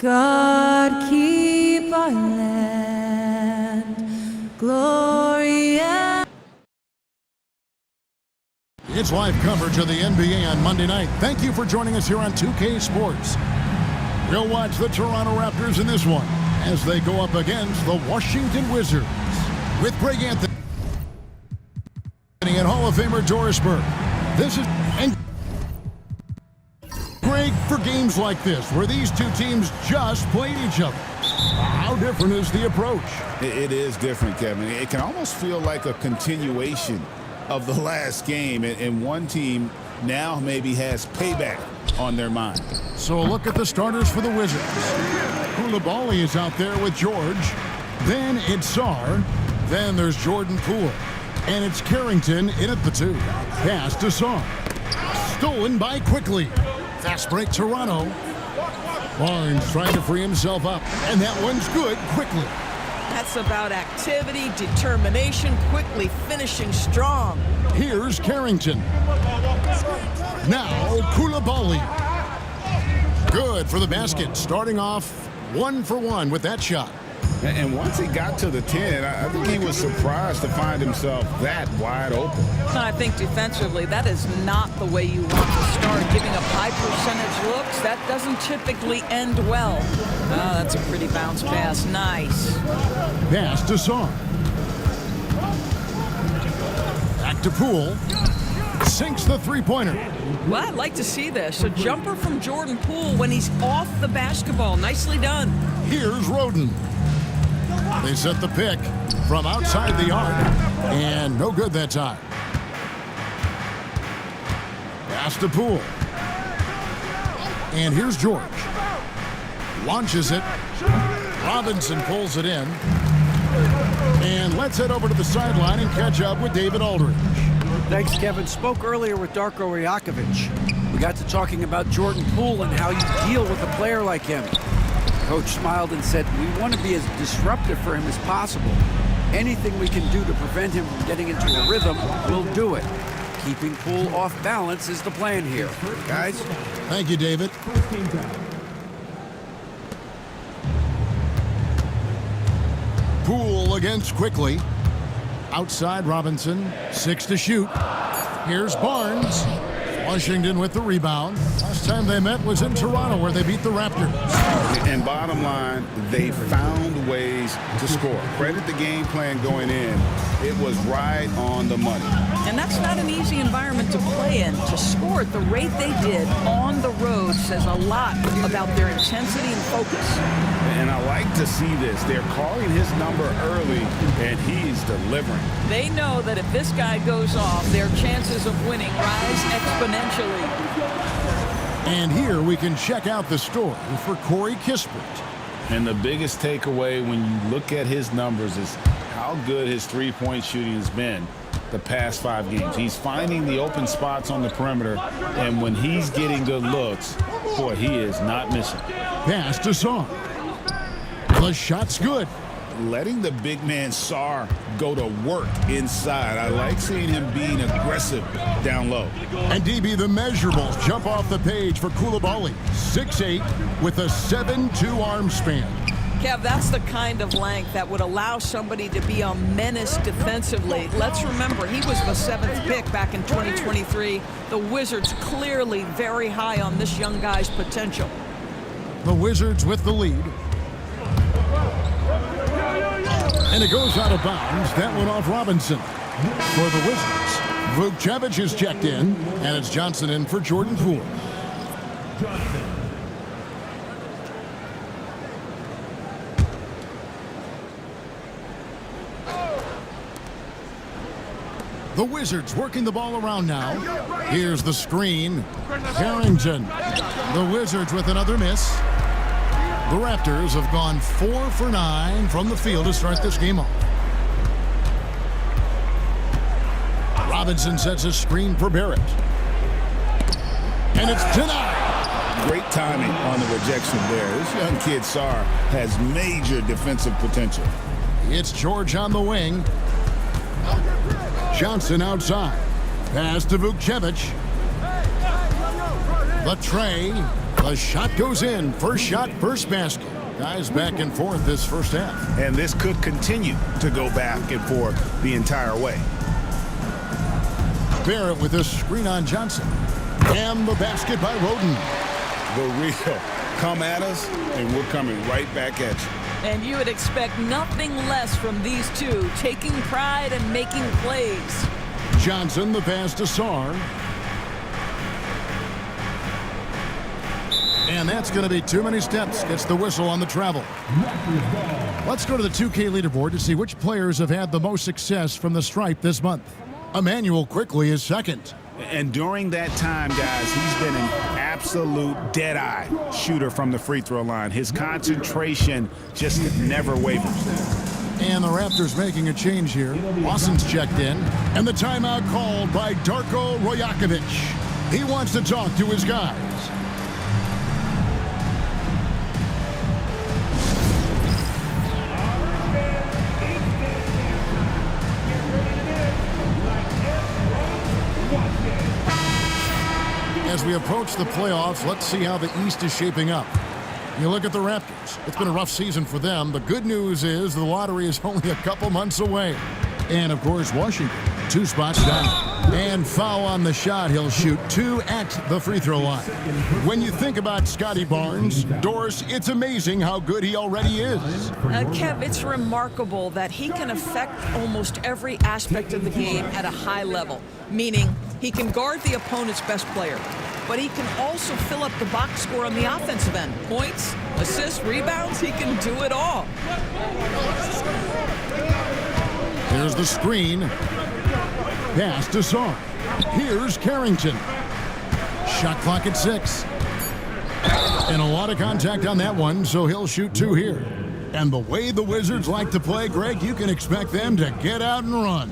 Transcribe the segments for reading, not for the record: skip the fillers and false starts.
God keep our land, glory and... It's live coverage of the NBA on Monday night. Thank you for joining us here on 2K Sports. We'll watch the Toronto Raptors in this one as they go up against the Washington Wizards with Greg Anthony and Hall of Famer Doris Burke. This is Greg, for games like this where these two teams just played each other. How different is the approach? It is different, Kevin. It can almost feel like a continuation of the last game, and one team now maybe has payback on their mind. So a look at the starters for the Wizards. Koulibaly is out there with George. Then it's Sarr. Then there's Jordan Poole. And it's Carrington in at the 2. Pass to Sarr. Stolen by Quickly. Fast break Toronto. Barnes trying to free himself up. And that one's good. Quickly. That's about activity, determination, quickly finishing strong. Here's Carrington. Now Koulibaly. Good for the basket. Starting off 1 for 1 with that shot. And once he got to the 10, I think he was surprised to find himself that wide open. I think defensively, that is not the way you want to start. Giving up high percentage looks, that doesn't typically end well. Oh, that's a pretty bounce pass. Nice. Pass to Sarr. Back to Poole. Sinks the three-pointer. Well, I'd like to see this. A jumper from Jordan Poole when he's off the basketball. Nicely done. Here's Roden. They set the pick from outside the arc, and no good that time. Pass to Poole. And here's George. Launches it. Robinson pulls it in. And let's head over to the sideline and catch up with David Aldridge. Thanks, Kevin. Spoke earlier with Darko Rajakovic. We got to talking about Jordan Poole and how you deal with a player like him. Coach smiled and said, we want to be as disruptive for him as possible. Anything we can do to prevent him from getting into a rhythm, we'll do it. Keeping Poole off balance is the plan here. Guys? Thank you, David. Poole against Quickly. Outside Robinson. 6 to shoot. Here's Barnes. Washington with the rebound. Last time they met was in Toronto where they beat the Raptors. And bottom line, they found ways to score. Credit the game plan going in. It was right on the money. And that's not an easy environment to play in. To score at the rate they did on the road says a lot about their intensity and focus. And I like to see this. They're calling his number early, and he's delivering. They know that if this guy goes off, their chances of winning rise exponentially. And here we can check out the story for Corey Kispert. And the biggest takeaway when you look at his numbers is how good his three-point shooting has been the past 5 games. He's finding the open spots on the perimeter, and when he's getting good looks, boy, he is not missing. Pass to Sarr. The shot's good. Letting the big man Sarr go to work inside. I like seeing him being aggressive down low. And DB, the measurables jump off the page for Koulibaly. 6'8" with a 7'2" arm span. Kev, that's the kind of length that would allow somebody to be a menace defensively. Let's remember, he was the 7th pick back in 2023. The Wizards clearly very high on this young guy's potential. The Wizards with the lead. And it goes out of bounds. That one off Robinson. For the Wizards, Vukcevic is checked in, and it's Johnson in for Jordan Poole. The Wizards working the ball around now. Here's the screen. Carrington. The Wizards with another miss. The Raptors have gone 4 for 9 from the field to start this game off. Robinson sets a screen for Barrett. And it's denied. Great timing on the rejection there. This young kid, Sarr, has major defensive potential. It's George on the wing. Johnson outside. Pass to Vukcevic. The tray. The shot goes in. First shot, first basket. Guys back and forth this first half. And this could continue to go back and forth the entire way. Barrett with a screen on Johnson. And the basket by Roden. The real come at us, and we're coming right back at you. And you would expect nothing less from these two, taking pride and making plays. Johnson, the pass to Sarr. And that's going to be too many steps. Gets the whistle on the travel. Let's go to the 2K leaderboard to see which players have had the most success from the stripe this month. Emmanuel Quickly is second. And during that time, guys, he's been an absolute dead-eye shooter from the free throw line. His concentration just never wavers. And the Raptors making a change here. Lawson's checked in. And the timeout called by Darko Rajakovic. He wants to talk to his guys. As we approach the playoffs, let's see how the East is shaping up. You look at the Raptors. It's been a rough season for them. The good news is the lottery is only a couple months away. And, of course, Washington, 2 spots down. And foul on the shot. He'll shoot 2 at the free throw line. When you think about Scotty Barnes, Doris, it's amazing how good he already is. Kev, it's remarkable that he can affect almost every aspect of the game at a high level, meaning he can guard the opponent's best player, but he can also fill up the box score on the offensive end. Points, assists, rebounds, he can do it all. Here's the screen. Pass to Sarr. Here's Carrington. Shot clock at 6. And a lot of contact on that one, so he'll shoot 2 here. And the way the Wizards like to play, Greg, you can expect them to get out and run.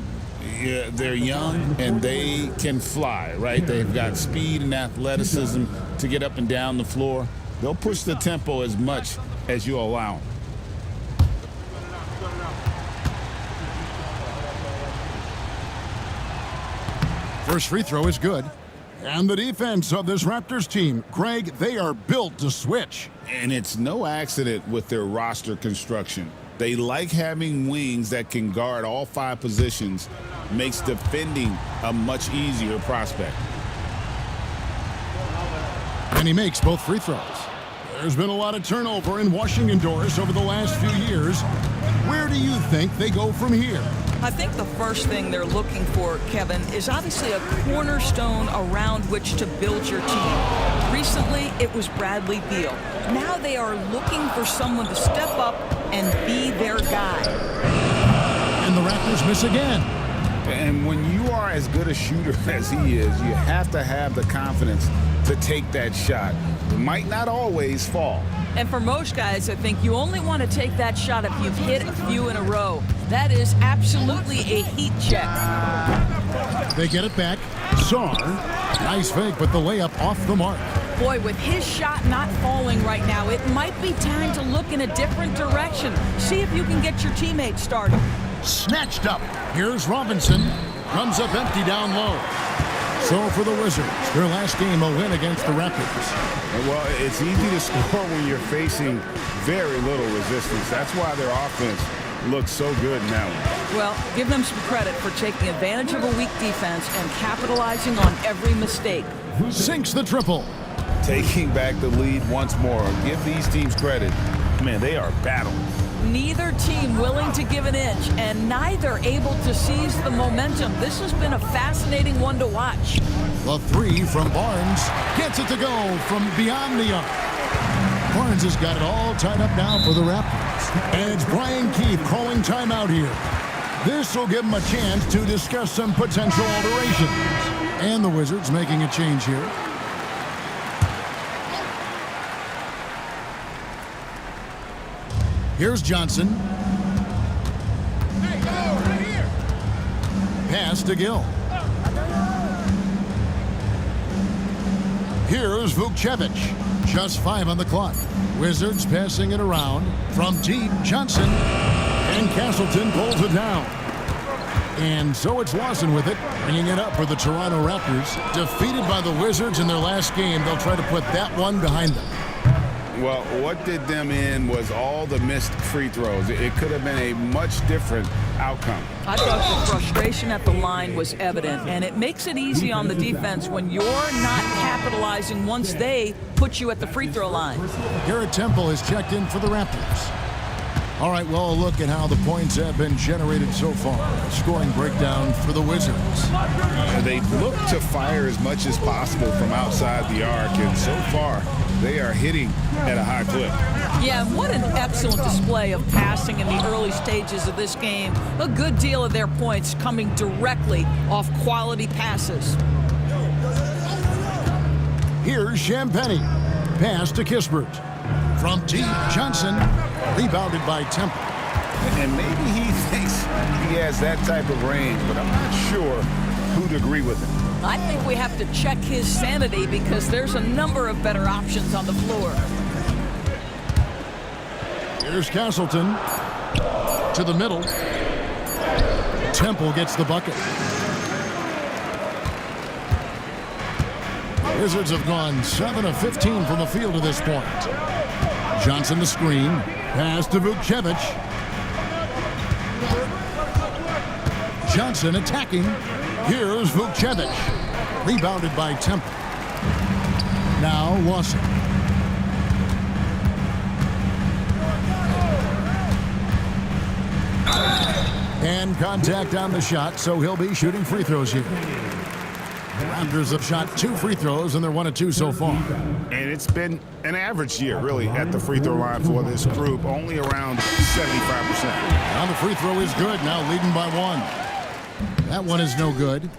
Yeah, they're young and they can fly, right? They've got speed and athleticism to get up and down the floor. They'll push the tempo as much as you allow them. First free throw is good. And the defense of this Raptors team, Greg, they are built to switch. And it's no accident with their roster construction. They like having wings that can guard all 5 positions. Makes defending a much easier prospect. And he makes both free throws. There's been a lot of turnover in Washington, Doris, over the last few years. Where do you think they go from here? I think the first thing they're looking for, Kevin, is obviously a cornerstone around which to build your team. Recently, it was Bradley Beal. Now they are looking for someone to step up and be their guy. And the Raptors miss again. And when you are as good a shooter as he is, you have to have the confidence to take that shot. It might not always fall. And for most guys, I think you only want to take that shot if you've hit a few in a row. That is absolutely a heat check. They get it back. Sarr. Nice fake, but the layup off the mark. Boy, with his shot not falling right now, it might be time to look in a different direction. See if you can get your teammates started. Snatched up. Here's Robinson. Comes up empty down low. So for the Wizards, their last game a win against the Raptors. Well, it's easy to score when you're facing very little resistance. That's why their offense looks so good now. Well, give them some credit for taking advantage of a weak defense and capitalizing on every mistake. Sinks the triple. Taking back the lead once more. Give these teams credit. Man, they are battling. Neither team willing to give an inch, and neither able to seize the momentum. This has been a fascinating one to watch. The 3 from Barnes gets it to go from beyond the arc. Barnes has got it all tied up now for the Raptors. And it's Brian Keith calling timeout here. This will give him a chance to discuss some potential alterations. And the Wizards making a change here. Here's Johnson. Pass to Gill. Here's Vukcevic. Just 5 on the clock. Wizards passing it around from deep. Johnson. And Castleton pulls it down. And so it's Lawson with it, bringing it up for the Toronto Raptors. Defeated by the Wizards in their last game, they'll try to put that one behind them. Well, what did them in was all the missed free throws. It could have been a much different outcome. I thought the frustration at the line was evident, and it makes it easy on the defense when you're not capitalizing once they put you at the free throw line. Garrett Temple is checked in for the Raptors. All right, well, a look at how the points have been generated so far. A scoring breakdown for the Wizards. They look to fire as much as possible from outside the arc, and so far they are hitting at a high clip. Yeah, and what an excellent display of passing in the early stages of this game. A good deal of their points coming directly off quality passes. Here's Champagnie. Pass to Kispert. From deep, Johnson. Rebounded by Temple. And maybe he thinks he has that type of range, but I'm not sure who'd agree with him. I think we have to check his sanity because there's a number of better options on the floor. Here's Castleton. To the middle. Temple gets the bucket. Wizards have gone 7 of 15 from the field to this point. Johnson the screen. Pass to Vukcevic. Johnson attacking. Here's Vukcevic. Rebounded by Temple. Now Lawson. And contact on the shot, so he'll be shooting free throws here. The Raptors have shot 2 free throws, and they're 1 of 2 so far. And it's been an average year, really, at the free throw line for this group, only around 75%. Now the free throw is good, now leading by 1. That one is no good.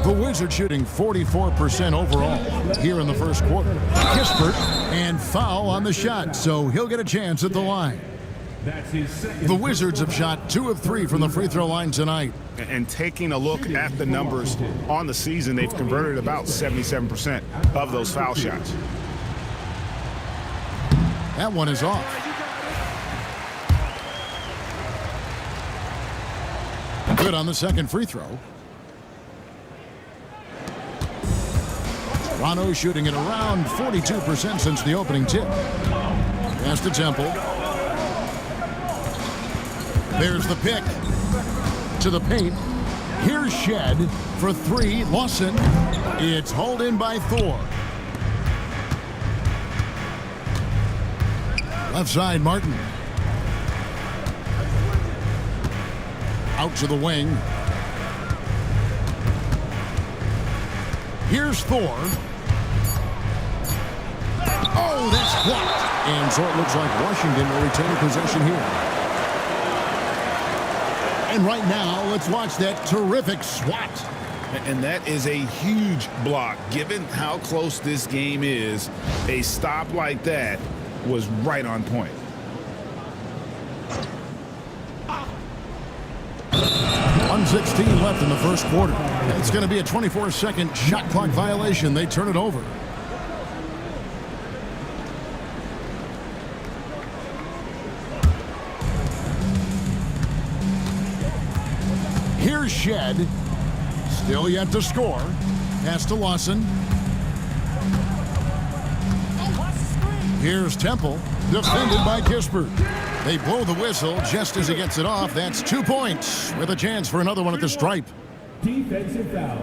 The Wizards shooting 44% overall here in the first quarter. Kispert, and foul on the shot, so he'll get a chance at the line. The Wizards have shot 2 of 3 from the free throw line tonight. And taking a look at the numbers on the season, they've converted about 77% of those foul shots. That one is off. Good on the second free throw. Toronto shooting at around 42% since the opening tip. Pass to Temple. There's the pick. To the paint. Here's Shed for 3. Lawson. It's hauled in by Thor. Left side, Martin. Out to the wing. Here's Thor. Oh, that's blocked. And so it looks like Washington will retain possession here. And right now, let's watch that terrific swat. And that is a huge block. Given how close this game is, a stop like that was right on point. 1:16 left in the first quarter. It's going to be a 24-second shot clock violation. They turn it over. Here's Shed. Still yet to score. Pass to Lawson. Here's Temple. Defended by Kispert. They blow the whistle just as he gets it off. That's 2 points with a chance for another one at the stripe. Defensive foul.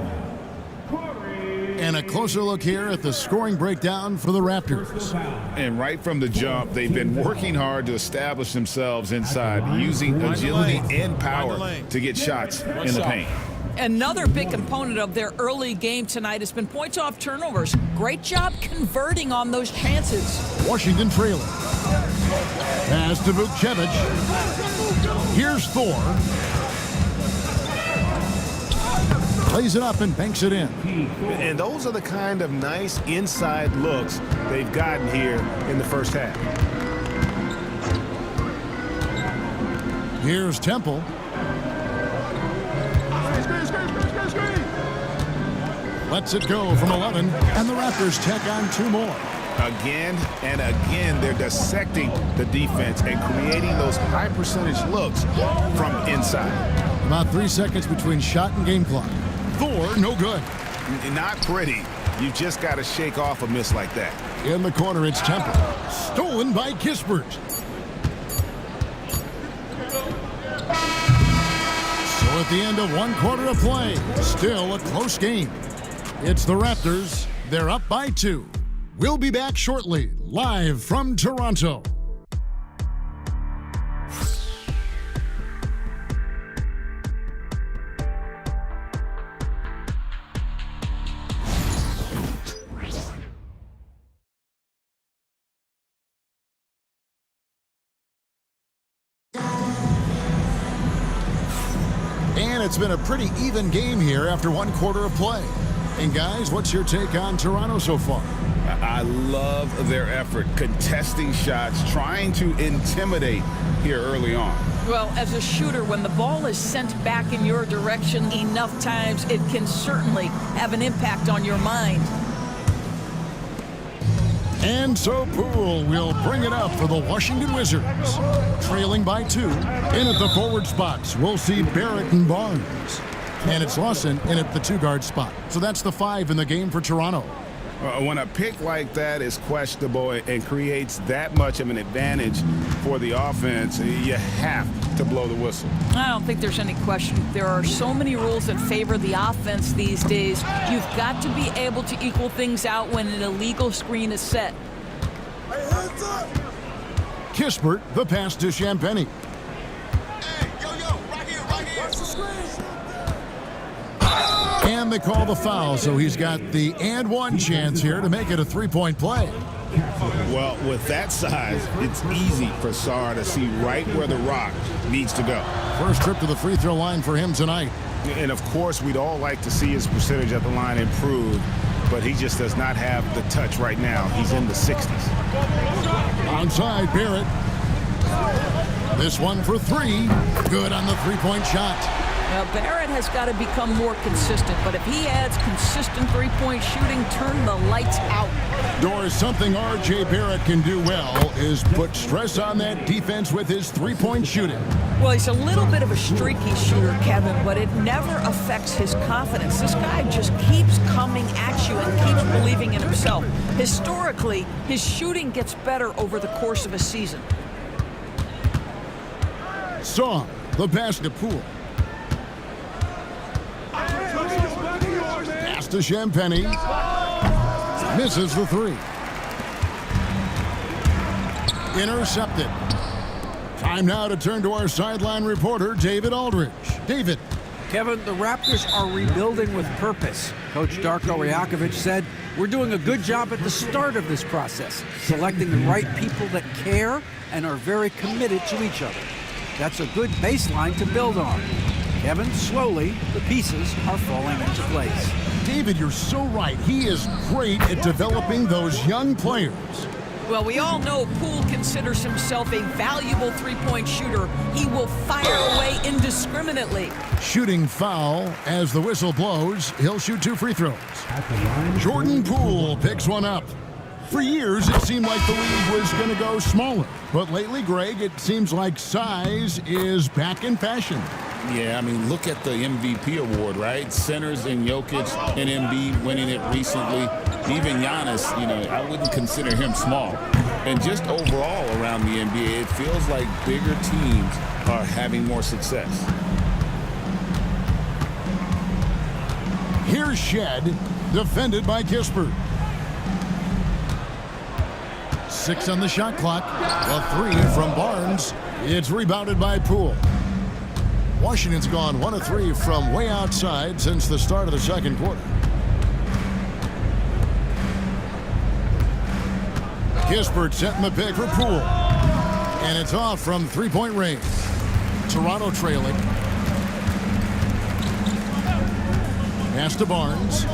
And a closer look here at the scoring breakdown for the Raptors. And right from the jump, they've been working hard to establish themselves inside, using agility and power to get shots in the paint. Another big component of their early game tonight has been points off turnovers. Great job converting on those chances. Washington trailing. Pass to Vukcevic. Here's Thor. Plays it up and banks it in. And those are the kind of nice inside looks they've gotten here in the first half. Here's Temple. Lets it go from 11, and the Raptors tack on 2 more. Again and again, they're dissecting the defense and creating those high percentage looks from inside. About 3 seconds between shot and game clock. Thor, no good. Not pretty. You just got to shake off a miss like that. In the corner, it's Temple. Stolen by Kispert. So at the end of 1 quarter of play, still a close game. It's the Raptors. They're up by 2. We'll be back shortly, live from Toronto. And it's been a pretty even game here after 1 quarter of play. And guys, what's your take on Toronto so far? I love their effort, contesting shots, trying to intimidate here early on. Well, as a shooter, when the ball is sent back in your direction enough times, it can certainly have an impact on your mind. And so Poole will bring it up for the Washington Wizards. Trailing by 2. In at the forward spots, we'll see Barrett and Barnes. And it's Lawson in at the 2-guard spot. So that's the 5 in the game for Toronto. When a pick like that is questionable and creates that much of an advantage for the offense, you have to blow the whistle. I don't think there's any question. There are so many rules that favor the offense these days. You've got to be able to equal things out when an illegal screen is set. Kispert, the pass to Champagnie. And they call the foul, so he's got the and 1 chance here to make it a 3-point play. Well, with that size, it's easy for Sarr to see right where the rock needs to go. First trip to the free throw line for him tonight. And of course, we'd all like to see his percentage at the line improve, but he just does not have the touch right now. He's in the 60s. Onside, Barrett. This one for 3. Good on the 3-point shot. Now, Barrett has got to become more consistent, but if he adds consistent 3-point shooting, turn the lights out. Doris, something R.J. Barrett can do well is put stress on that defense with his 3-point shooting. Well, he's a little bit of a streaky shooter, Kevin, but it never affects his confidence. This guy just keeps coming at you and keeps believing in himself. Historically, his shooting gets better over the course of a season. Song, the pass to Poole. Pass to Champagnie. Misses the 3. Intercepted. Time now to turn to our sideline reporter, David Aldridge. David. Kevin, the Raptors are rebuilding with purpose. Coach Darko Rajakovic said, "We're doing a good job at the start of this process, selecting the right people that care and are very committed to each other. That's a good baseline to build on." Kevin, slowly, the pieces are falling into place. David, you're so right. He is great at developing those young players. Well, we all know Poole considers himself a valuable 3-point shooter. He will fire away indiscriminately. Shooting foul as the whistle blows. He'll shoot 2 free throws. Jordan Poole picks one up. For years, it seemed like the league was going to go smaller. But lately, Greg, it seems like size is back in fashion. Yeah, I mean, look at the MVP award, right? Centers and Jokic and Embiid winning it recently. Even Giannis, I wouldn't consider him small. And just overall around the NBA, it feels like bigger teams are having more success. Here's Shed, defended by Kispert. 6 on the shot clock. A 3 from Barnes. It's rebounded by Poole. Washington's gone 1 of 3 from way outside since the start of the second quarter. Kispert setting the pick for Poole. And it's off from 3-point range. Toronto trailing. Pass to Barnes.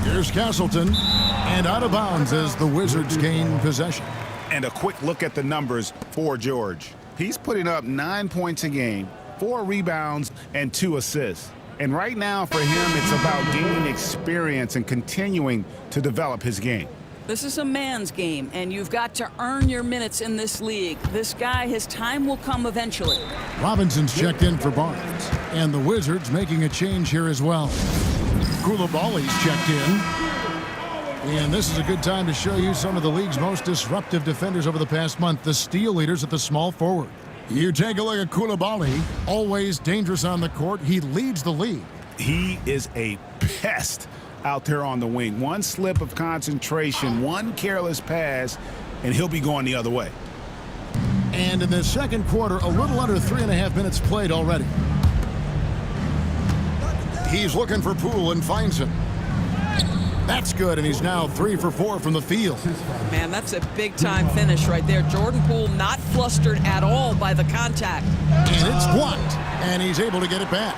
Here's Castleton. And out of bounds as the Wizards gain possession. And a quick look at the numbers for George. He's putting up 9 points a game, 4 rebounds, and 2 assists. And right now for him, it's about gaining experience and continuing to develop his game. This is a man's game, and you've got to earn your minutes in this league. This guy, his time will come eventually. Robinson's checked in for Barnes. And the Wizards making a change here as well. Koulibaly's checked in. And this is a good time to show you some of the league's most disruptive defenders over the past month, the steal leaders at the small forward. You take a look at Koulibaly, always dangerous on the court. He leads the league. He is a pest out there on the wing. One slip of concentration, one careless pass, and he'll be going the other way. And in the second quarter, a little under 3.5 minutes played already. He's looking for Poole and finds him. That's good, and he's now 3 for 4 from the field. Man, that's a big-time finish right there. Jordan Poole not flustered at all by the contact. And it's blocked, and he's able to get it back.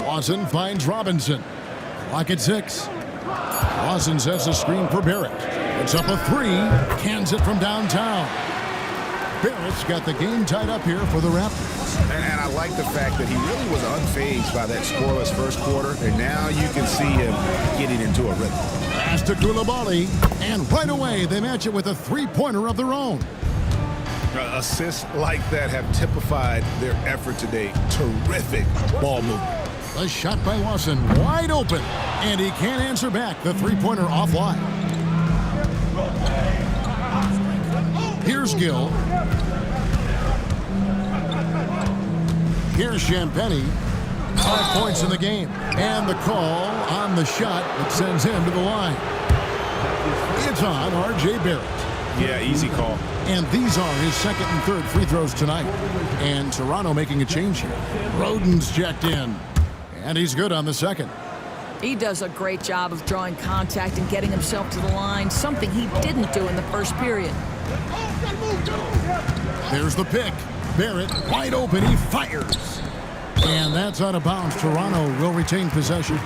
Lawson finds Robinson. Clock at 6. Lawson sets a screen for Barrett. It's up a 3. Cans it from downtown. Barrett's got the game tied up here for the Raptors. And I like the fact that he really was unfazed by that scoreless first quarter, and now you can see him getting into a rhythm. Pass to Koulibaly, and right away they match it with a three-pointer of their own. Assists like that have typified their effort today. Terrific ball movement. A shot by Lawson, wide open, and he can't answer back. The three-pointer offline. Here's Gill. Here's Champagnie. 5 points in the game. And the call on the shot that sends him to the line. It's on R.J. Barrett. Yeah, easy call. And these are his second and third free throws tonight. And Toronto making a change here. Roden's checked in. And he's good on the second. He does a great job of drawing contact and getting himself to the line, something he didn't do in the first period. There's the pick. Barrett wide open. He fires. And that's out of bounds. Toronto will retain possession.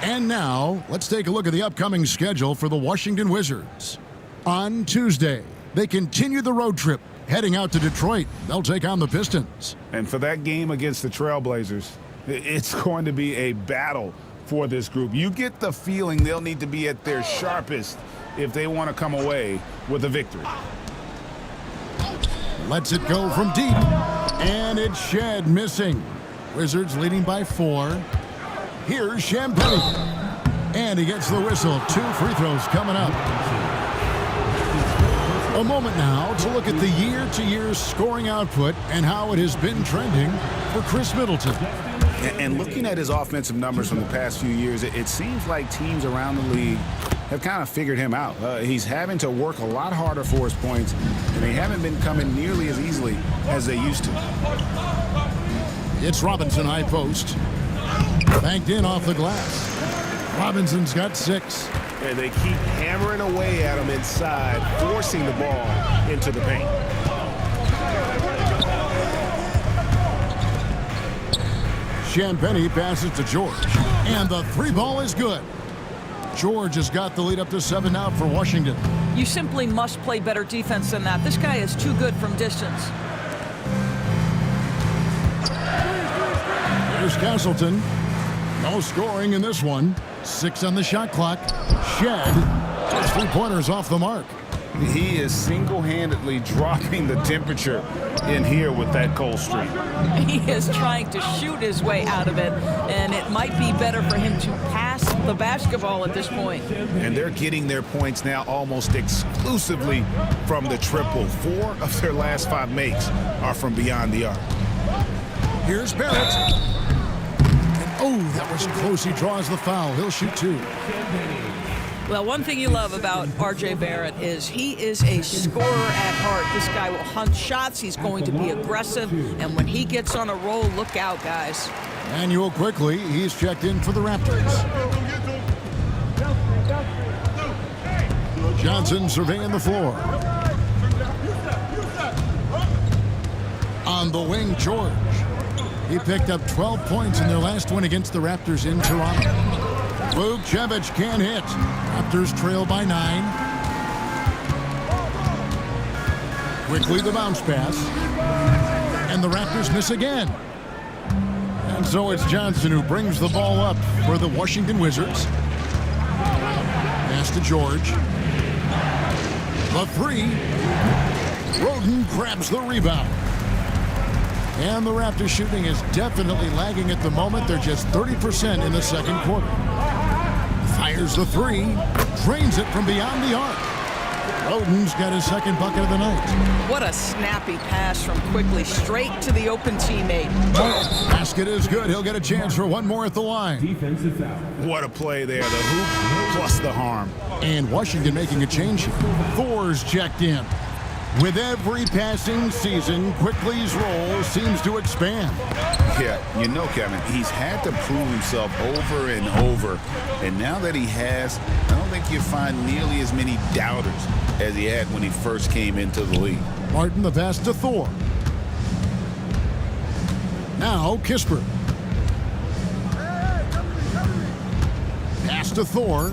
And now, let's take a look at the upcoming schedule for the Washington Wizards. On Tuesday, they continue the road trip, heading out to Detroit. They'll take on the Pistons. And for that game against the Trailblazers, it's going to be a battle for this group. You get the feeling they'll need to be at their sharpest if they want to come away with a victory. Lets it go from deep. And it's Shed missing. Wizards leading by 4. Here's Champagnie. And he gets the whistle. 2 free throws coming up. A moment now to look at the year-to-year scoring output and how it has been trending for Chris Middleton. And looking at his offensive numbers from the past few years, it seems like teams around the league have kind of figured him out. He's having to work a lot harder for his points, and they haven't been coming nearly as easily as they used to. It's Robinson high post. Banked in off the glass. Robinson's got 6. And they keep hammering away at him inside, forcing the ball into the paint. Champagnie passes to George. And the 3-ball is good. George has got the lead up to 7 now for Washington. You simply must play better defense than that. This guy is too good from distance. Here's Castleton. No scoring in this one. 6 on the shot clock. Shed. His 3-pointers off the mark. He is single-handedly dropping the temperature in here with that cold streak. He is trying to shoot his way out of it, and it might be better for him to pass the basketball at this point. And they're getting their points now almost exclusively from the triple. 4 of their last 5 makes are from beyond the arc. Here's Barrett. And that was close. He draws the foul. He'll shoot 2. Well, one thing you love about R.J. Barrett is he is a scorer at heart. This guy will hunt shots. He's going to be aggressive. And when he gets on a roll, look out, guys. Manuel quickly. He's checked in for the Raptors. Johnson surveying the floor. On the wing, George. He picked up 12 points in their last win against the Raptors in Toronto. Vukcevic can't hit. Raptors trail by 9. Quickly the bounce pass. And the Raptors miss again. And so it's Johnson who brings the ball up for the Washington Wizards. Pass to George. The three. Roden grabs the rebound. And the Raptors shooting is definitely lagging at the moment. They're just 30% in the second quarter. Fires the three. Drains it from beyond the arc. Roden's got his second bucket of the night. What a snappy pass from Quickly straight to the open teammate. Basket is good. He'll get a chance for one more at the line. Defensive foul. What a play there. The hoop plus the harm. And Washington making a change here. Thor's checked in. With every passing season, Quickly's role seems to expand. Yeah, you know, Kevin, he's had to prove himself over and over. And now that he has, I don't think you find nearly as many doubters as he had when he first came into the league. Martin the pass to Thor. Now Kispert. Pass to Thor.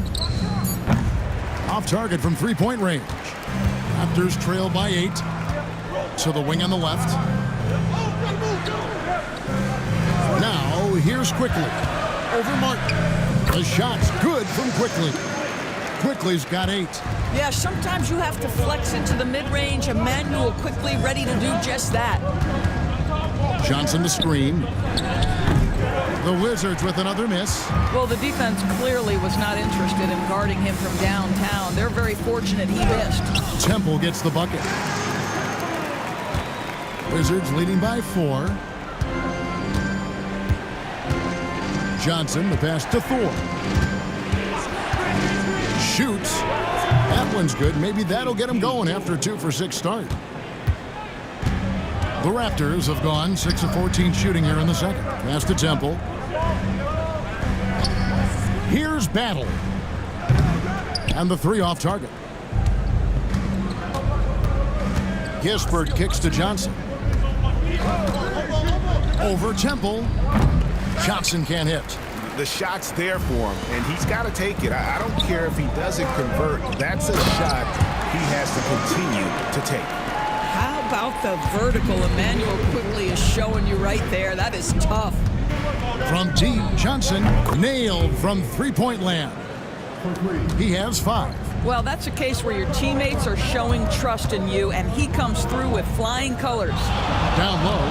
Off target from three-point range. Raptors trail by 8. To the wing on the left. Now here's Quickly. Over Martin. The shot's good from Quickly. Quickly's got 8. Yeah, sometimes you have to flex into the mid-range. Emmanuel Quickly ready to do just that. Johnson the screen. The Wizards with another miss. Well, the defense clearly was not interested in guarding him from downtown. They're very fortunate he missed. Temple gets the bucket. Wizards leading by 4. Johnson, the pass to Thor. Shoots. That one's good. Maybe that'll get him going after a 2-for-6 start. The Raptors have gone 6 of 14 shooting here in the second. Pass to Temple. Here's Battle. And the 3 off target. Kispert kicks to Johnson. Over Temple. Johnson can't hit. The shot's there for him, and he's got to take it. I don't care if he doesn't convert. That's a shot he has to continue to take. How about the vertical Emmanuel Quickly is showing you right there? That is tough. From deep, Johnson nailed from three-point land. He has 5. Well, that's a case where your teammates are showing trust in you, and he comes through with flying colors. Down low.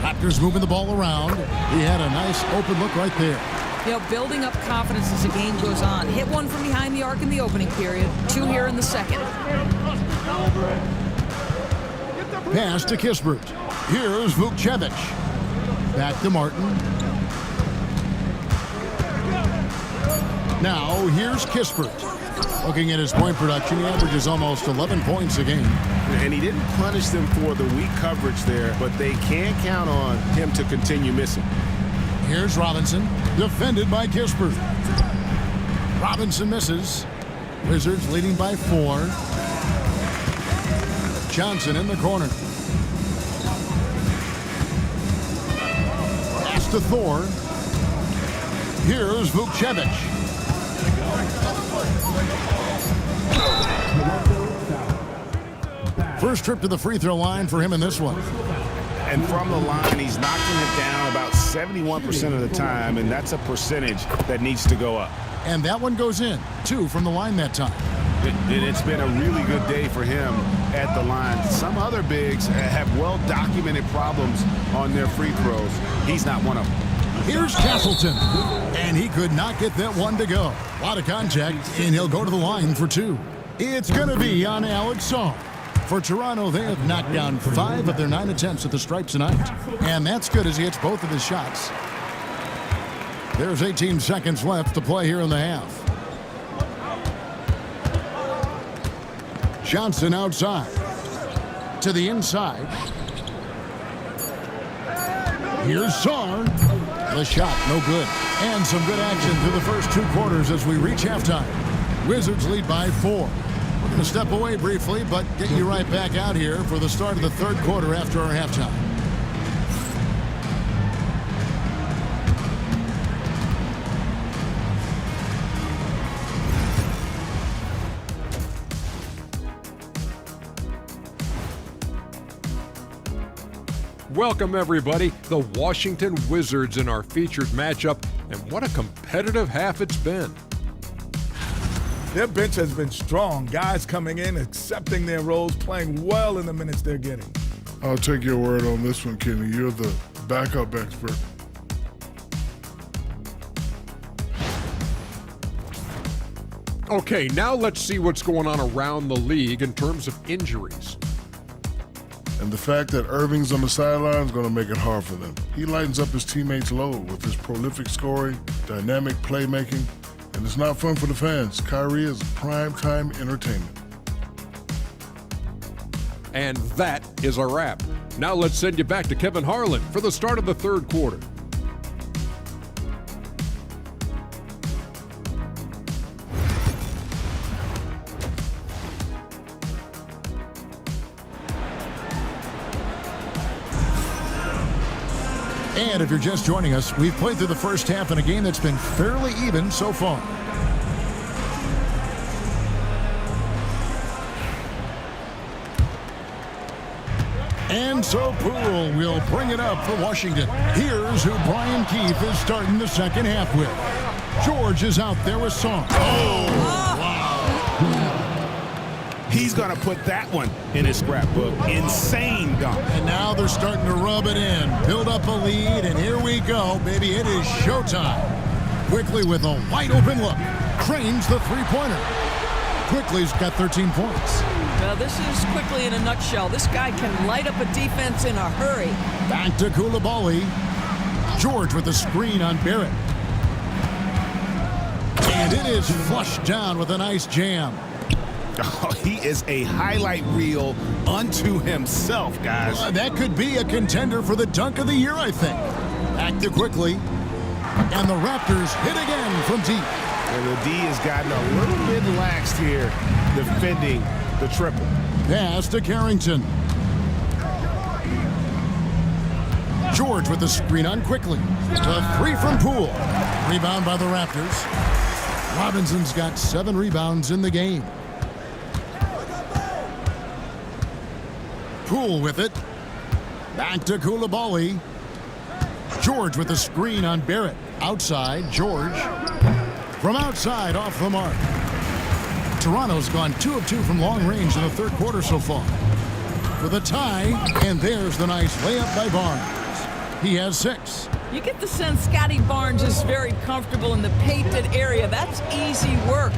Raptors moving the ball around. He had a nice open look right there. You know, building up confidence as the game goes on. Hit one from behind the arc in the opening period. 2 here in the second. Pass to Kispert. Here's Vukcevic. Back to Martin. Now here's Kispert. Looking at his point production, he averages almost 11 points a game. And he didn't punish them for the weak coverage there, but they can't count on him to continue missing. Here's Robinson, defended by Kispert. Robinson misses. Wizards leading by 4. Johnson in the corner. Pass to Thor. Here's Vukcevic. First trip to the free throw line for him in this one. And from the line, he's knocking it down about 71% of the time, and that's a percentage that needs to go up. And that one goes in. 2 from the line that time. It's been a really good day for him at the line. Some other bigs have well-documented problems on their free throws. He's not one of them. Here's Castleton. And he could not get that one to go. A lot of contact, and he'll go to the line for 2. It's going to be on Alex Song. For Toronto, they have knocked down 5 of their 9 attempts at the stripe tonight. And that's good as he hits both of his shots. There's 18 seconds left to play here in the half. Johnson outside. To the inside. Here's Sarr. The shot, no good. And some good action through the first 2 quarters as we reach halftime. Wizards lead by 4. We're going to step away briefly, but get you right back out here for the start of the third quarter after our halftime. Welcome, everybody. The Washington Wizards in our featured matchup, and what a competitive half it's been. Their bench has been strong. Guys coming in, accepting their roles, playing well in the minutes they're getting. I'll take your word on this one, Kenny. You're the backup expert. Okay, now let's see what's going on around the league in terms of injuries. And the fact that Irving's on the sideline is going to make it hard for them. He lightens up his teammates' load with his prolific scoring, dynamic playmaking, and it's not fun for the fans. Kyrie is prime-time entertainment. And that is a wrap. Now let's send you back to Kevin Harlan for the start of the third quarter. And if you're just joining us, we've played through the first half in a game that's been fairly even so far. And so Poole will bring it up for Washington. Here's who Brian Keefe is starting the second half with. George is out there with Song. He's going to put that one in his scrapbook. Insane dunk. And now they're starting to rub it in, build up a lead, and here we go, baby. It is showtime. Quickly with a wide open look. Cranes the three-pointer. Quickly's got 13 points. Well, this is Quickly in a nutshell. This guy can light up a defense in a hurry. Back to Coulibaly. George with a screen on Barrett. And it is flushed down with a nice jam. Oh, he is a highlight reel unto himself, guys. That could be a contender for the dunk of the year, I think. Back to Quickly. And the Raptors hit again from deep. And the D has gotten a little bit laxed here defending the triple. Pass to Carrington. George with the screen on Quickly. The three from Poole. Rebound by the Raptors. Robinson's got 7 rebounds in the game. Poole with it. Back to Coulibaly. George with the screen on Barrett. Outside, George. From outside, off the mark. Toronto's gone 2 of 2 from long range in the third quarter so far. For the tie, and there's the nice layup by Barnes. He has 6. You get the sense Scotty Barnes is very comfortable in the painted area. That's easy work.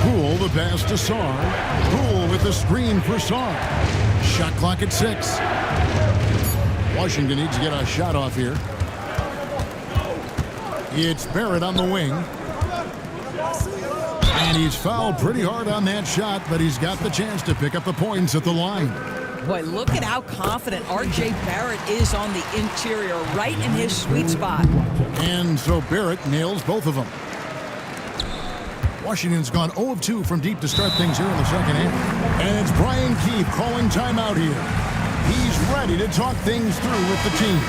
Poole the pass to Sarr. Poole with the screen for Sarr. Shot clock at 6. Washington needs to get a shot off here. It's Barrett on the wing. And he's fouled pretty hard on that shot, but he's got the chance to pick up the points at the line. Boy, look at how confident R.J. Barrett is on the interior, right in his sweet spot. And so Barrett nails both of them. Washington's gone 0 of 2 from deep to start things here in the second half. And it's Brian Keefe calling timeout here. He's ready to talk things through with the team.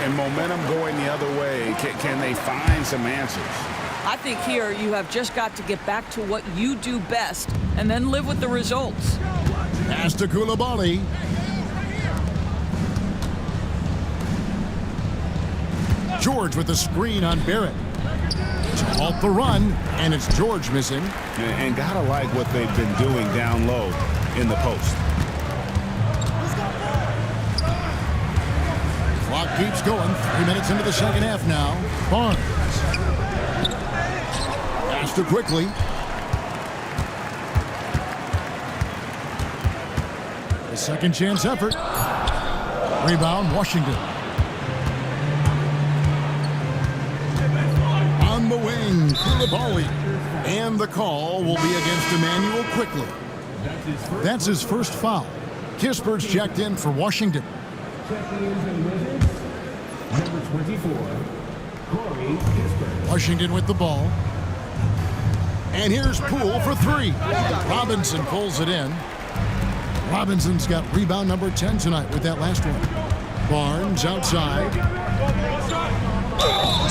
And momentum going the other way. Can they find some answers? I think here you have just got to get back to what you do best and then live with the results. Pass to Coulibaly. George with the screen on Barrett. To halt the run, and it's George missing. And gotta like what they've been doing down low in the post. Clock keeps going. 3 minutes into the second half now. Barnes. Pass to Quickly. The second chance effort. Rebound, Washington. On the wing, Coulibaly. And the call will be against Emmanuel Quickly. That's his first foul. Kispert's checked in for Washington. Number 24, Corey Kispert. Washington with the ball. And here's Poole for 3. Robinson pulls it in. Robinson's got rebound number 10 tonight with that last one. Barnes outside.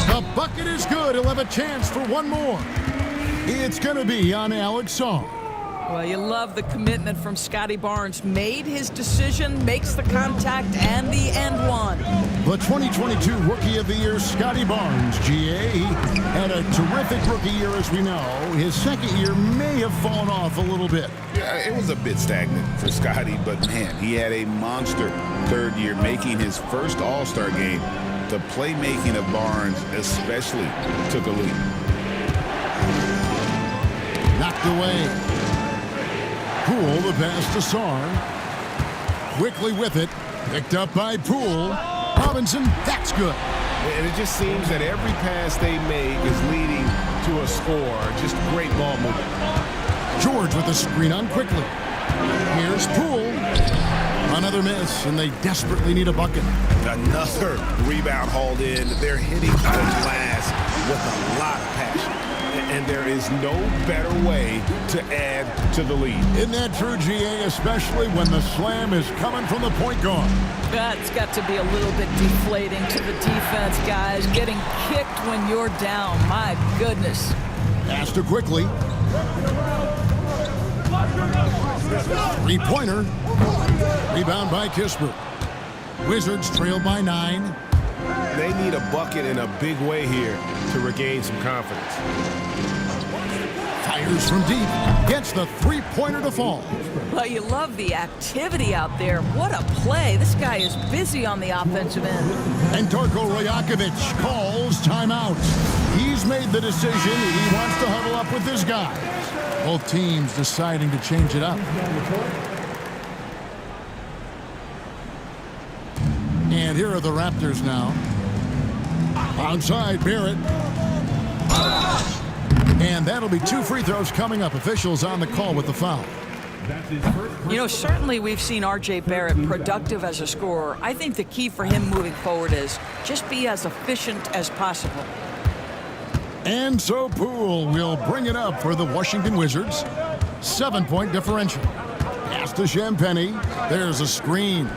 The bucket is good. He'll have a chance for one more. It's going to be on Alex Song. Well, you love the commitment from Scotty Barnes. Made his decision, makes the contact, and the and one. The 2022 Rookie of the Year, Scotty Barnes, GA, had a terrific rookie year, as we know. His second year may have fallen off a little bit. Yeah, it was a bit stagnant for Scotty, but man, he had a monster third year, making his first All-Star game. The playmaking of Barnes especially took a leap. Knocked away. Poole, the pass to Sarr. Quickly with it. Picked up by Poole. Robinson, that's good. And it just seems that every pass they make is leading to a score. Just great ball movement. George with the screen on quickly. Here's Poole. Another miss, and they desperately need a bucket. Another rebound hauled in. They're hitting the glass with a lot of passion. And there is no better way to add to the lead. Isn't that true, GA, especially when the slam is coming from the point guard? That's got to be a little bit deflating to the defense, guys. Getting kicked when you're down. My goodness. Astor quickly. Three-pointer. Rebound by Kispert. Wizards trail by 9. They need a bucket in a big way here to regain some confidence. Fires from deep. Gets the three-pointer to fall. Well, you love the activity out there. What a play. This guy is busy on the offensive end. And Darko Rajakovic calls timeout. He's made the decision. He wants to huddle up with his guys. Both teams deciding to change it up. And here are the Raptors now. Onside, Barrett. And that'll be 2 free throws coming up. Officials on the call with the foul. You know, certainly we've seen R.J. Barrett productive as a scorer. I think the key for him moving forward is just be as efficient as possible. And so Poole will bring it up for the Washington Wizards. 7-point differential. Pass to Champagny. There's a screen.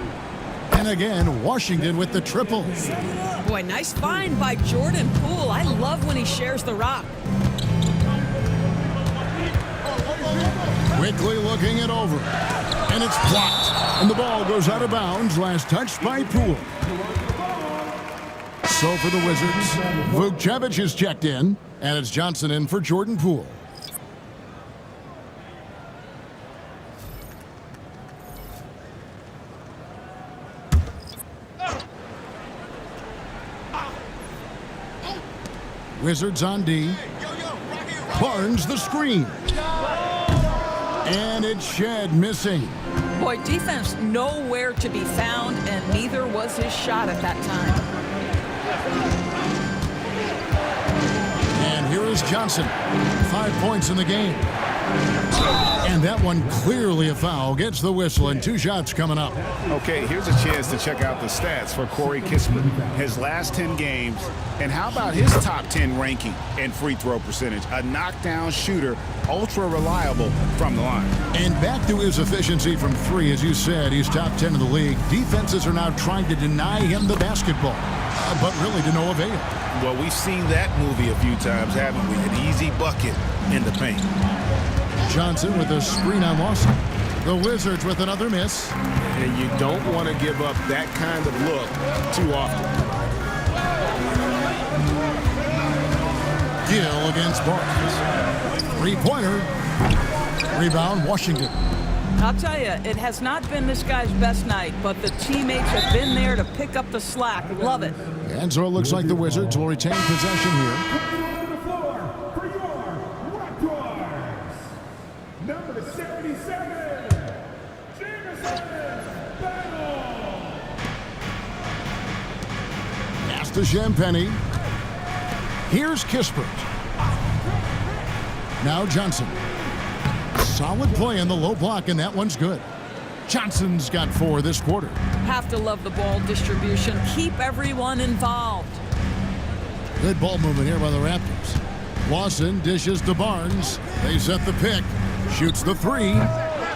And again, Washington with the triple. Boy, nice find by Jordan Poole. I love when he shares the rock. Quickly looking it over. And it's blocked. And the ball goes out of bounds. Last touch by Poole. So for the Wizards, Vukcevic is checked in. And it's Johnson in for Jordan Poole. Wizards on D. Barnes the screen. And it's Shed missing. Boy, defense nowhere to be found, and neither was his shot at that time. And here is Johnson. 5 points in the game. And that one clearly a foul. Gets the whistle, and 2 shots coming up. Okay, here's a chance to check out the stats for Corey Kispert. His last 10 games, and how about his top 10 ranking and free throw percentage? A knockdown shooter, ultra reliable from the line. And back to his efficiency from 3, as you said, he's top 10 in the league. Defenses are now trying to deny him the basketball, but really to no avail. Well, we've seen that movie a few times, haven't we? An easy bucket in the paint. Johnson with a screen on Lawson. The Wizards with another miss. And you don't want to give up that kind of look too often. Gill against Barnes. 3-pointer. Rebound, Washington. I'll tell you, it has not been this guy's best night, but the teammates have been there to pick up the slack. Love it. And so it looks like the Wizards will retain possession here. On the floor for your Raptors, number 77, Jameson Battle. Pass to Champagny. Here's Kispert. Now Johnson. Solid play in the low block, and that one's good. Johnson's got 4 this quarter. Have to love the ball distribution. Keep everyone involved. Good ball movement here by the Raptors. Lawson dishes to Barnes. They set the pick. Shoots the 3.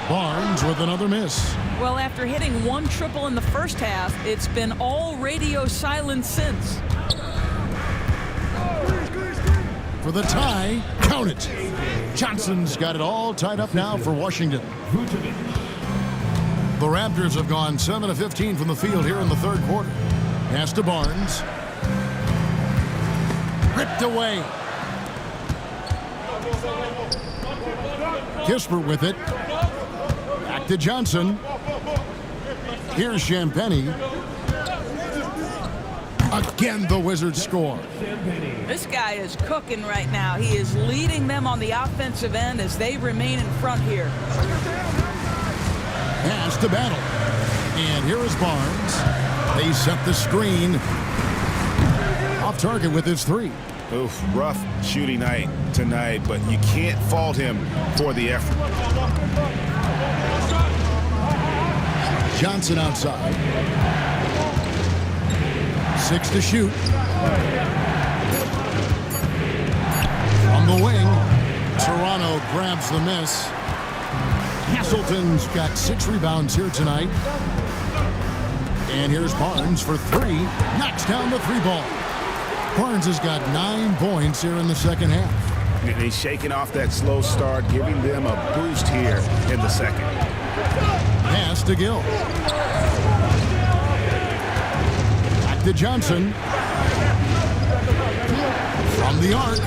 Barnes with another miss. Well, after hitting 1 triple in the first half, it's been all radio silence since. For the tie, count it. Johnson's got it all tied up now for Washington. The Raptors have gone 7 of 15 from the field here in the third quarter. Pass to Barnes. Ripped away. Kispert with it. Back to Johnson. Here's Champagnie. Again, the Wizards score. This guy is cooking right now. He is leading them on the offensive end as they remain in front here. Pass to Battle. And here is Barnes. They set the screen. Off target with his three. Oof, rough shooting night tonight, but you can't fault him for the effort. Johnson outside. 6 to shoot. From the wing, Toronto grabs the miss. Castleton's got 6 rebounds here tonight. And here's Barnes for 3. Knocks down the 3 ball. Barnes has got 9 points here in the second half. And he's shaking off that slow start, giving them a boost here in the second. Pass to Gill. Back to Johnson. From the arc.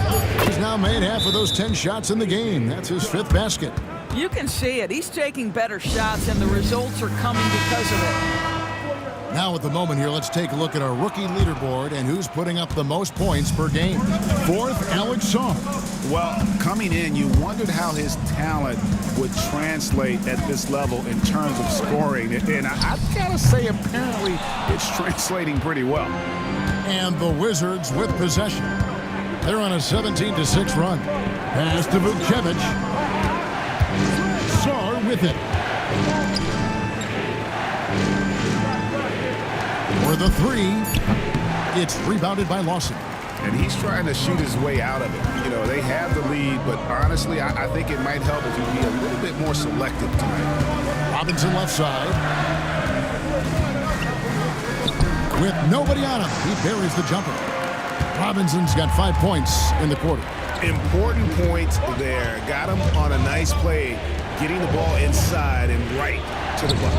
He's now made half of those 10 shots in the game. That's his 5th basket. You can see it. He's taking better shots, and the results are coming because of it. Now at the moment here, let's take a look at our rookie leaderboard and who's putting up the most points per game. 4th, Alex Saw. Well, coming in, you wondered how his talent would translate at this level in terms of scoring. And I've got to say, apparently, it's translating pretty well. And the Wizards with possession. They're on a 17-6 run. Pass to Vukcevic. Saar with it. For the 3, it's rebounded by Lawson. And he's trying to shoot his way out of it. You know, they have the lead, but honestly, I think it might help if he be a little bit more selective tonight. Robinson left side. With nobody on him, he buries the jumper. Robinson's got 5 points in the quarter. Important points there. Got him on a nice play, getting the ball inside and right to the bucket.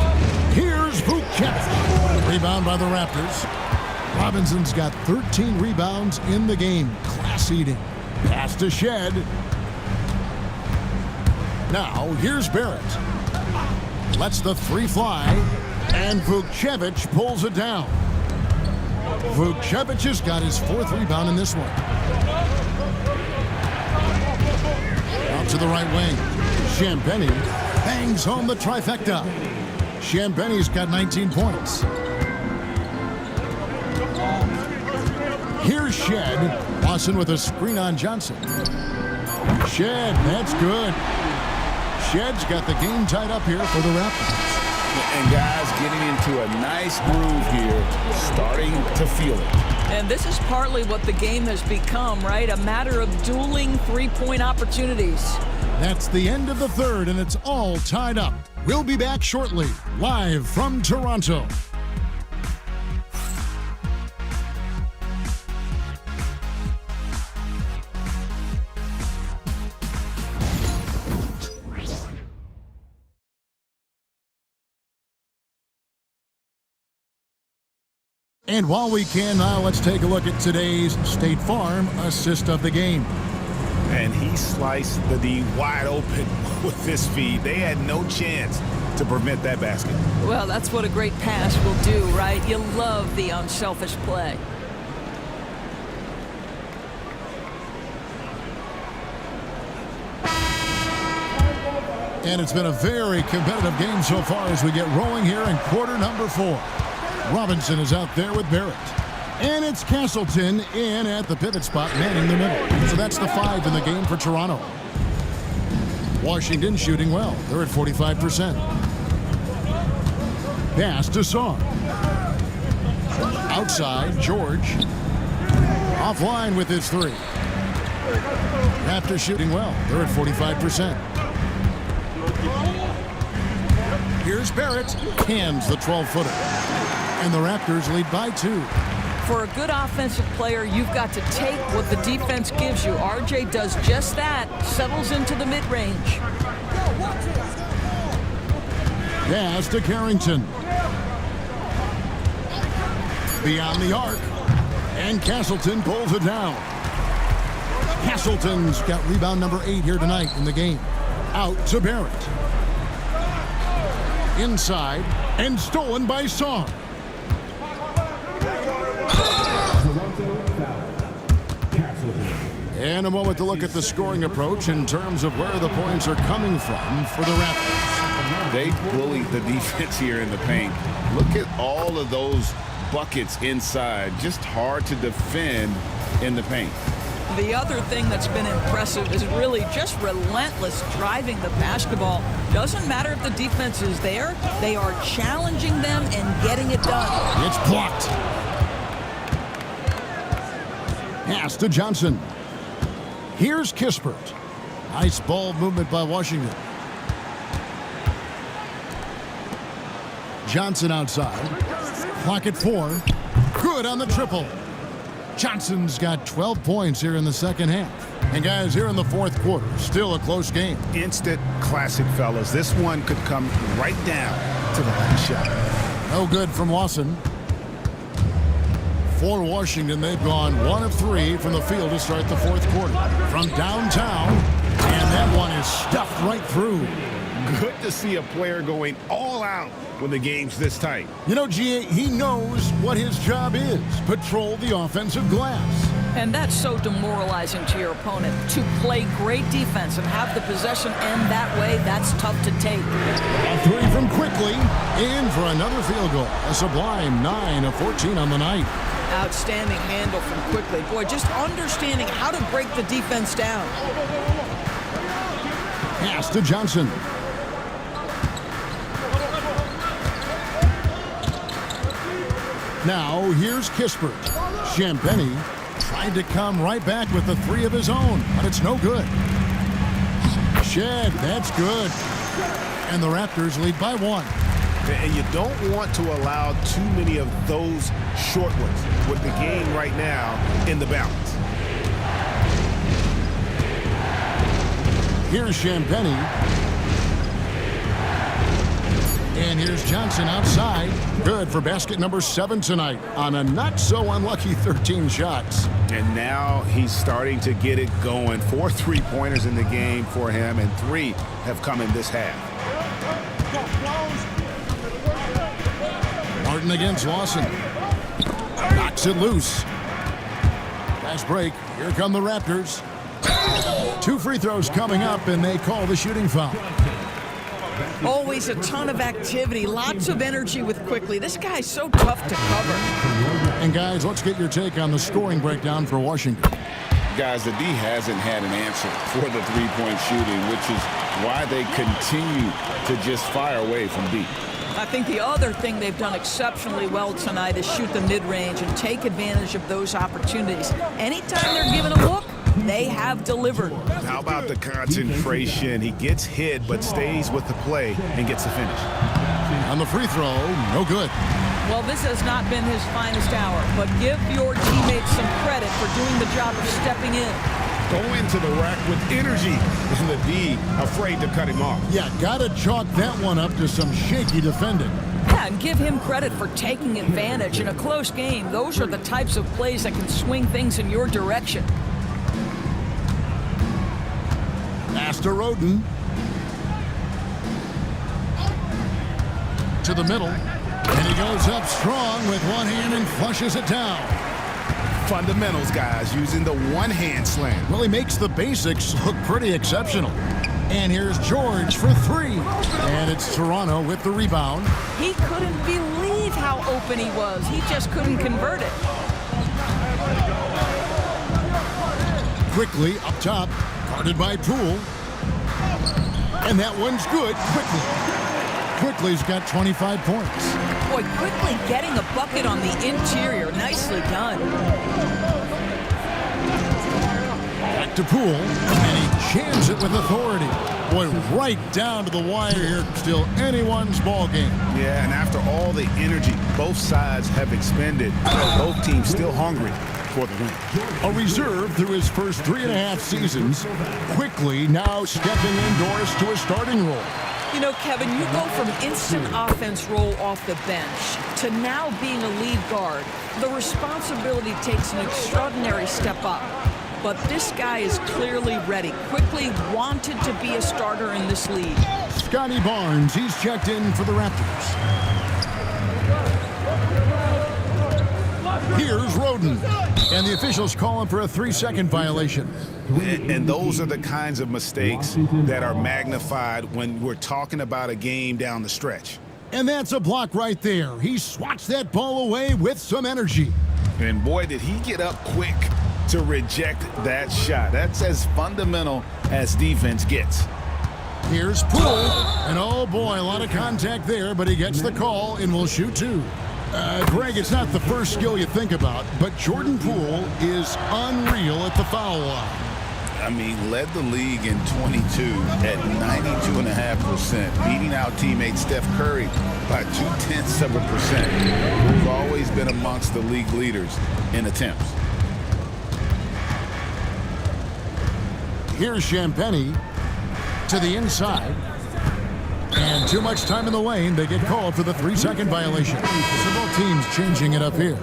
Here's Vukcevic. Rebound by the Raptors. Robinson's got 13 rebounds in the game. Class eating. Pass to Shed. Now, here's Barrett. Lets the 3 fly. And Vukcevic pulls it down. Vukcevic has got his 4th rebound in this one. Out to the right wing. Champagnie bangs home the trifecta. Champagnie's got 19 points. Here's Shed. Lawson with a screen on Johnson. Shed, that's good. Shed's got the game tied up here for the Raptors. And guys getting into a nice groove here, starting to feel it. And this is partly what the game has become, right? A matter of dueling 3-point opportunities. That's the end of the third, and it's all tied up. We'll be back shortly, live from Toronto. And while we can now, let's take a look at today's State Farm assist of the game. And he sliced the D wide open with his feed. They had no chance to prevent that basket. Well, that's what a great pass will do, right? You love the unselfish play. And it's been a very competitive game so far as we get rolling here in quarter number 4. Robinson is out there with Barrett. And it's Castleton in at the pivot spot, manning the middle. So that's the 5 in the game for Toronto. Washington shooting well. They're at 45%. Pass to Saar. Outside, George. Offline with his 3. Raptors shooting well. They're at 45%. Here's Barrett. Hands the 12-footer. And the Raptors lead by 2. For a good offensive player, you've got to take what the defense gives you. RJ does just that, settles into the mid-range. Pass to Carrington. Beyond the arc. And Castleton pulls it down. Castleton's got rebound number 8 here tonight in the game. Out to Barrett. Inside. And stolen by Sarr. And a moment to look at the scoring approach in terms of where the points are coming from for the Raptors. They bullied the defense here in the paint. Look at all of those buckets inside. Just hard to defend in the paint. The other thing that's been impressive is really just relentless driving the basketball. Doesn't matter if the defense is there, they are challenging them and getting it done. It's blocked. Pass to Johnson. Here's Kispert. Nice ball movement by Washington. Johnson outside. Clock at 4. Good on the triple. Johnson's got 12 points here in the second half. And guys, here in the fourth quarter, still a close game. Instant classic, fellas. This one could come right down to the last shot. No good from Lawson. For Washington, they've gone 1 of 3 from the field to start the fourth quarter. From downtown, and that one is stuffed right through. Good to see a player going all out when the game's this tight. You know, GA, he knows what his job is. Patrol the offensive glass. And that's so demoralizing to your opponent. To play great defense and have the possession end that way, that's tough to take. A 3 from Quickly, in for another field goal. A sublime 9 of 14 on the night. Outstanding handle from Quickly. Boy, just understanding how to break the defense down. Pass to Johnson. Now, here's Kispert. Champagny tried to come right back with the 3 of his own, but it's no good. Shed, that's good. And the Raptors lead by 1. And you don't want to allow too many of those short ones with the game right now in the balance. Here's Champagny. And here's Johnson outside. Good for basket number 7 tonight on a not-so-unlucky 13 shots. And now he's starting to get it going. 4 3-pointers in the game for him, and 3 have come in this half. Martin against Lawson. Knocks it loose. Nice break. Here come the Raptors. 2 free throws coming up, and they call the shooting foul. Always a ton of activity, lots of energy with Quickly. This guy's so tough to cover. And guys, let's get your take on the scoring breakdown for Washington. Guys, the D hasn't had an answer for the three-point shooting, which is why they continue to just fire away from deep. I think the other thing they've done exceptionally well tonight is shoot the mid-range and take advantage of those opportunities. Anytime they're given a look, they have delivered. How about the concentration? He gets hit but stays with the play and gets the finish. On the free throw, no good. Well, this has not been his finest hour, but give your teammates some credit for doing the job of stepping in. Go into the rack with energy, and the D afraid to cut him off. Yeah, gotta chalk that one up to some shaky defending. Yeah, and give him credit for taking advantage in a close game. Those are the types of plays that can swing things in your direction. Pass to Roden. To the middle. And he goes up strong with one hand and flushes it down. Fundamentals, guys, using the one-hand slam. Well, he makes the basics look pretty exceptional. And here's George for 3. And it's Toronto with the rebound. He couldn't believe how open he was. He just couldn't convert it. Quickly up top, guarded by Poole. And that one's good. Quickly's got 25 points. Boy, Quickly getting a bucket on the interior. Nicely done. Back to Poole, and he jams it with authority. Boy, right down to the wire here. Still anyone's ball game. Yeah, and after all the energy both sides have expended, both teams still hungry for the win. A reserve through his first 3.5 seasons, quickly now stepping indoors to a starting role. You know, Kevin, you go from instant offense role off the bench to now being a lead guard. The responsibility takes an extraordinary step up. But this guy is clearly ready, quickly wanted to be a starter in this league. Scotty Barnes, he's checked in for the Raptors. Here's Roden. And the officials call him for a 3-second violation. And those are the kinds of mistakes that are magnified when we're talking about a game down the stretch. And that's a block right there. He swats that ball away with some energy. And boy, did he get up quick to reject that shot. That's as fundamental as defense gets. Here's Poole. And oh boy, a lot of contact there, but he gets the call and will shoot 2. Greg, it's not the first skill you think about, but Jordan Poole is unreal at the foul line. I mean, led the league in 22 at 92.5%, beating out teammate Steph Curry by 0.2%, who's always been amongst the league leaders in attempts. Here's Champagny to the inside. And too much time in the lane. They get called for the 3-second violation. So both teams changing it up here.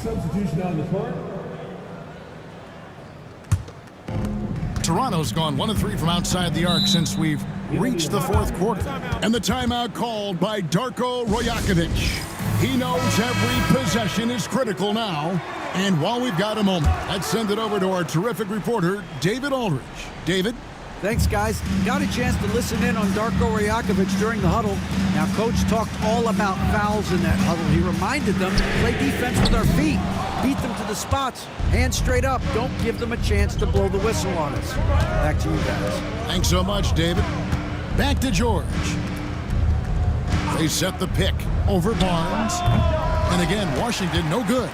Substitution on the court. Toronto's gone 1 of 3 from outside the arc since we've reached the 4th quarter. And the timeout called by Darko Rajakovic. He knows every possession is critical now. And while we've got a moment, let's send it over to our terrific reporter, David Aldridge. David? Thanks, guys. Got a chance to listen in on Darko Rajakovic during the huddle. Now, Coach talked all about fouls in that huddle. He reminded them to play defense with our feet. Beat them to the spots. Hands straight up. Don't give them a chance to blow the whistle on us. Back to you guys. Thanks so much, David. Back to George. They set the pick over Barnes. And again, Washington, no good.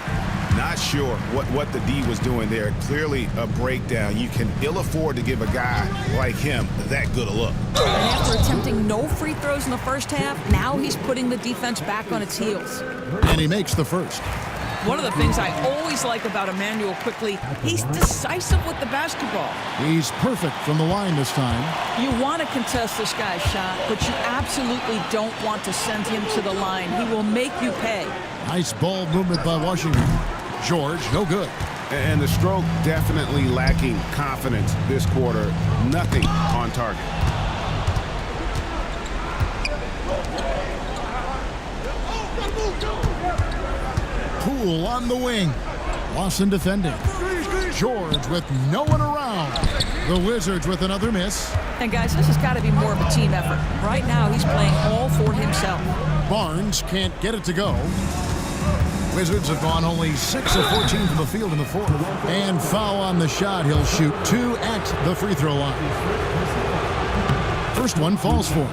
Not sure what the D was doing there. Clearly a breakdown. You can ill afford to give a guy like him that good a look. And after attempting no free throws in the first half, now he's putting the defense back on its heels. And he makes the first. One of the things I always like about Emmanuel Quickly, he's decisive with the basketball. He's perfect from the line this time. You want to contest this guy's shot, but you absolutely don't want to send him to the line. He will make you pay. Nice ball movement by Washington. George, no good. And the stroke definitely lacking confidence this quarter. Nothing on target. Poole on the wing. Lawson defending. George with no one around. The Wizards with another miss. And guys, this has got to be more of a team effort. Right now, he's playing all for himself. Barnes can't get it to go. Wizards have gone only 6 of 14 from the field in the 4th. And foul on the shot. He'll shoot 2 at the free throw line. First one falls for him.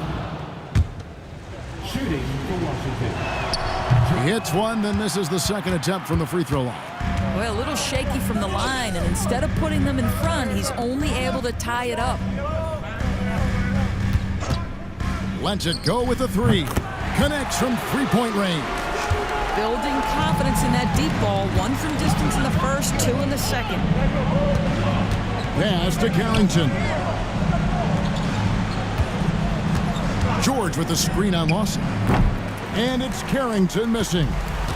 Shooting for Washington. He hits one, then misses the second attempt from the free throw line. Well, a little shaky from the line, and instead of putting them in front, he's only able to tie it up. Lets it go with a 3. Connects from three-point range. Building confidence in that deep ball. 1 from distance in the first, 2 in the second. Pass to Carrington. George with the screen on Lawson. And it's Carrington missing.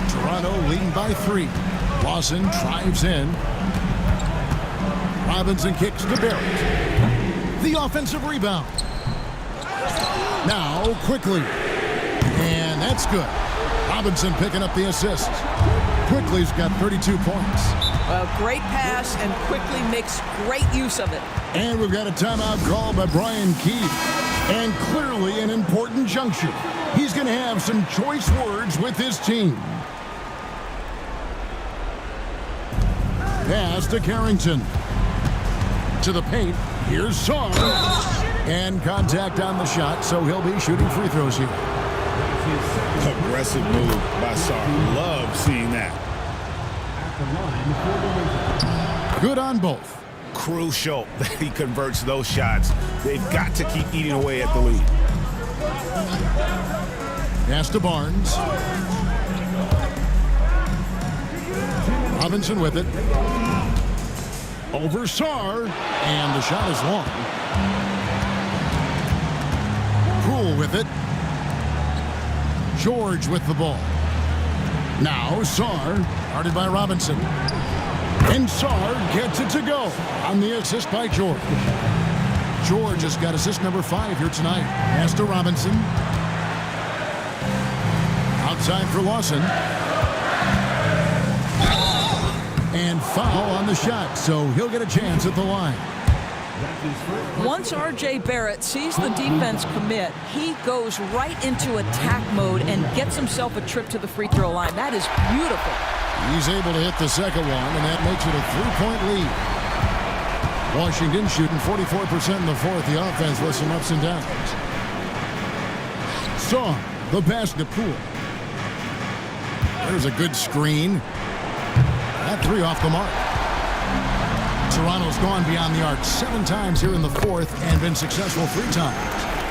Toronto leading by 3. Lawson drives in. Robinson kicks to Barrett. The offensive rebound. Now quickly. And that's good. Robinson picking up the assist. Quickly's got 32 points. A great pass, and Quickly makes great use of it. And we've got a timeout called by Brian Keefe. And clearly an important juncture. He's going to have some choice words with his team. Pass to Carrington. To the paint. Here's Sarr. And contact on the shot, so he'll be shooting free throws here. Aggressive move by Sarr. Love seeing that. Good on both. crucial that he converts those shots. They've got to keep eating away at the lead. Pass to Barnes. Robinson with it. Over Sarr. And the shot is long. Poole with it. George with the ball. Now Sarr, guarded by Robinson. And Sarr gets it to go on the assist by George. George has got assist number 5 here tonight. Pass to Robinson. Outside for Lawson. And foul on the shot, so he'll get a chance at the line. Once R.J. Barrett sees the defense commit, he goes right into attack mode and gets himself a trip to the free throw line. That is beautiful. He's able to hit the second one, and that makes it a 3-point lead. Washington shooting 44% in the fourth. The offense with some ups and downs. Sarr, the pass to Poole. There's a good screen. That 3 off the mark. Toronto's gone beyond the arc 7 times here in the fourth and been successful 3 times.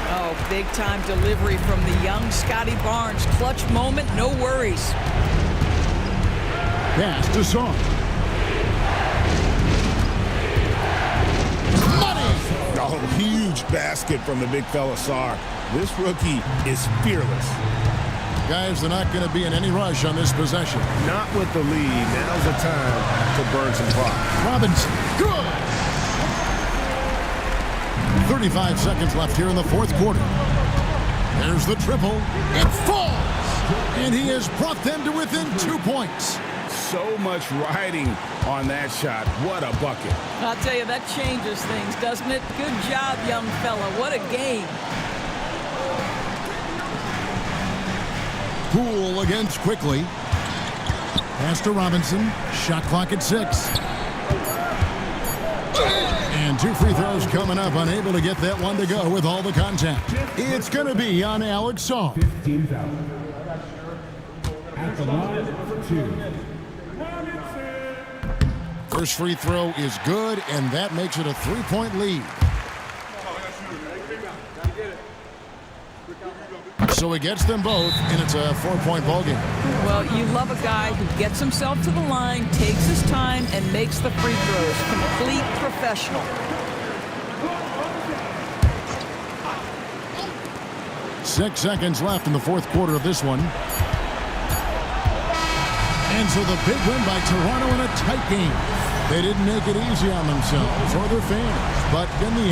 Oh, big-time delivery from the young Scotty Barnes. Clutch moment, no worries. Pass to Sarr. Money! Oh, huge basket from the big fella Sarr. This rookie is fearless. Guys, they're not going to be in any rush on this possession. Not with the lead. Now's the time to burn some clock. Robinson, good! 35 seconds left here in the fourth quarter. There's the triple. It falls! And he has brought them to within 2 points. So much riding on that shot. What a bucket. I'll tell you, that changes things, doesn't it? Good job, young fella. What a game. Poole against quickly. Pass to Robinson. Shot clock at 6. And 2 free throws coming up. Unable to get that one to go with all the contact. It's going to be on Alex Sarr. 15 fouls. At the line for 2. First free throw is good, and that makes it a 3-point lead. So he gets them both, and it's a 4-point ballgame. Well, you love a guy who gets himself to the line, takes his time, and makes the free throws. Complete professional. Six seconds left in the fourth quarter of this one. And so the big win by Toronto in a tight game. They didn't make it easy on themselves or their fans, but in the